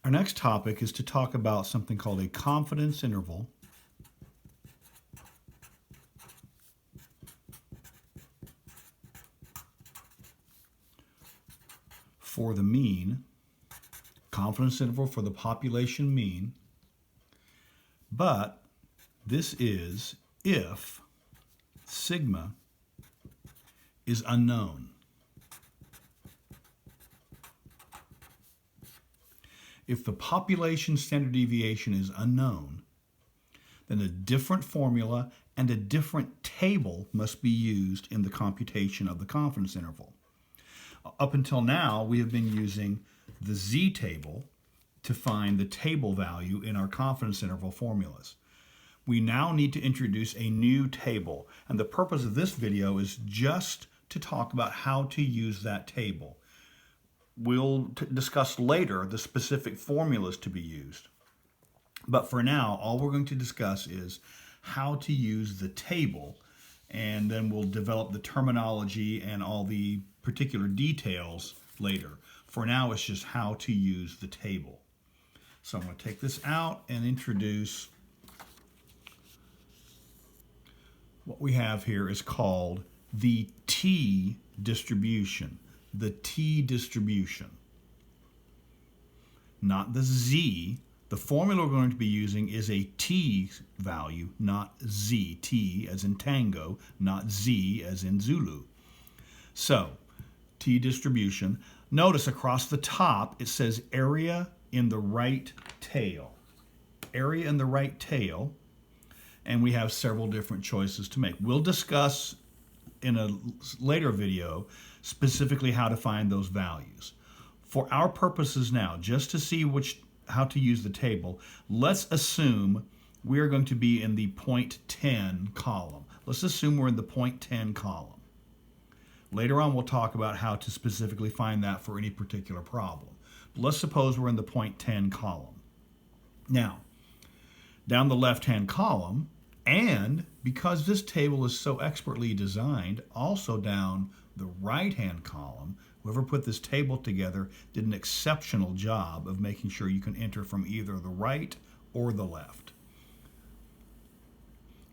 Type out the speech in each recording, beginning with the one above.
Our next topic is to talk about something called a confidence interval for the mean, confidence interval for the population mean, but this is if sigma is unknown. If the population standard deviation is unknown, then a different formula and a different table must be used in the computation of the confidence interval. Up until now, we have been using the z-table to find the table value in our confidence interval formulas. We now need to introduce a new table, and the purpose of this video is just to talk about how to use that table. We'll discuss later the specific formulas to be used. But for now, all we're going to discuss is how to use the table, and then we'll develop the terminology and all the particular details later. For now, it's just how to use the table. So I'm going to take this out and introduce what we have here is called the T distribution. The T distribution, not the Z. The formula we're going to be using is a T value, not Z. T as in tango, not Z as in Zulu. So, T distribution. Notice across the top it says area in the right tail. Area in the right tail, and we have several different choices to make. We'll discuss in a later video specifically how to find those values. For our purposes now, just to see how to use the table, let's assume we're going to be in the 0.10 column. Let's assume we're in the 0.10 column. Later on, we'll talk about how to specifically find that for any particular problem. But let's suppose we're in the 0.10 column. Now, down the left-hand column, and because this table is so expertly designed, also down the right-hand column, whoever put this table together did an exceptional job of making sure you can enter from either the right or the left.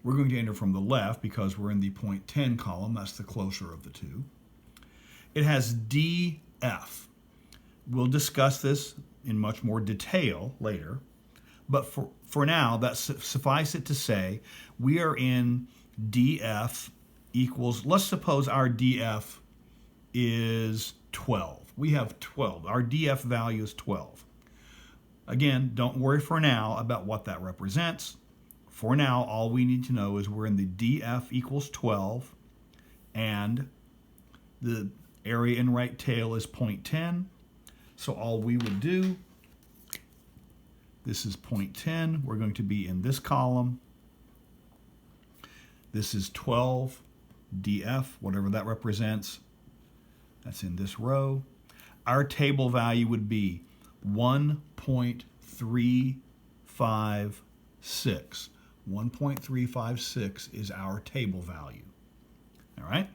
We're going to enter from the left because we're in the 0.10 column. That's the closer of the two. It has DF. We'll discuss this in much more detail later. But for now, suffice it to say, we are in DF equals, let's suppose our DF is 12. We have 12. Our DF value is 12. Again, don't worry for now about what that represents. For now, all we need to know is we're in the DF equals 12, and the area in right tail is 0.10. So all we would do, this is 0.10. We're going to be in this column. This is 12 DF, whatever that represents. That's in this row. Our table value would be 1.356. 1.356 is our table value. All right?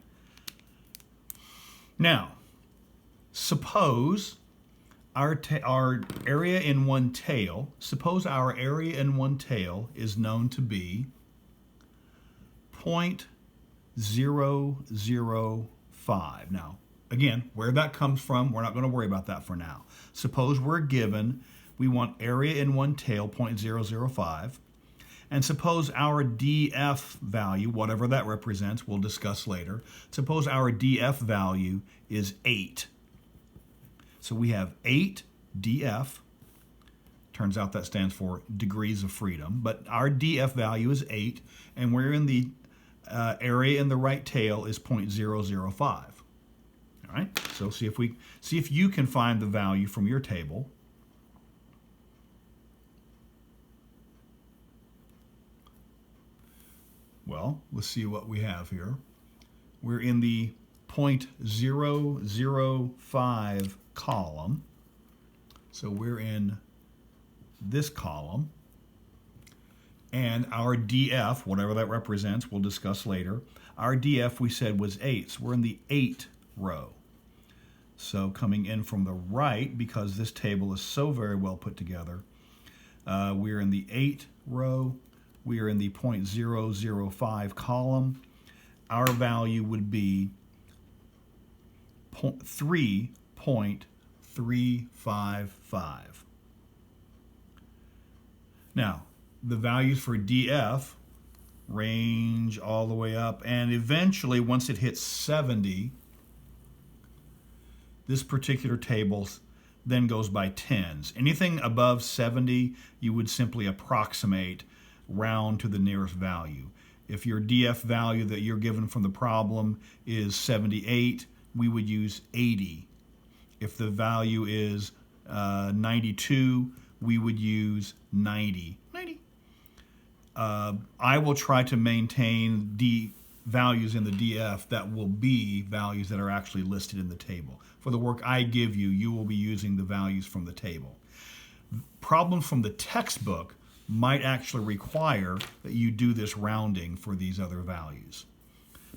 Now, suppose our area in one tail, suppose our area in one tail is known to be 0.005. Now, again, where that comes from, we're not going to worry about that for now. Suppose we're given, we want area in one tail, 0.005, and suppose our DF value, whatever that represents, we'll discuss later, suppose our DF value is 8. So we have 8 DF. Turns out that stands for degrees of freedom, but our DF value is 8, and we're in the area in the right tail is 0.005. All right, so see if you can find the value from your table. Well, let's see what we have here. We're in the 0.005 column. So we're in this column. And our DF, whatever that represents, we'll discuss later. Our DF, we said, was 8. So we're in the 8 row. So coming in from the right, because this table is so very well put together, we're in the 8 row, we are in the 0.005 column. Our value would be 3.355. Now, the values for DF range all the way up, and eventually, once it hits 70, this particular table then goes by tens. Anything above 70, you would simply approximate, round to the nearest value. If your DF value that you're given from the problem is 78, we would use 80. If the value is 92, we would use 90. I will try to maintain values in the DF that will be values that are actually listed in the table. For the work I give you, you will be using the values from the table. Problems from the textbook might actually require that you do this rounding for these other values.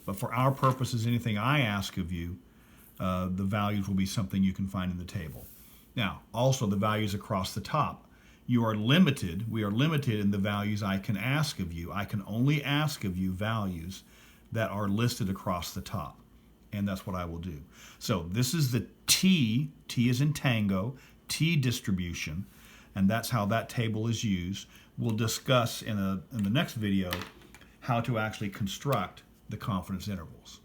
But for our purposes, anything I ask of you, the values will be something you can find in the table. Now, also the values across the top. We are limited in the values I can ask of you. I can only ask of you values that are listed across the top. And that's what I will do. So this is the T is in tango, T distribution, and that's how that table is used. We'll discuss in the next video how to actually construct the confidence intervals.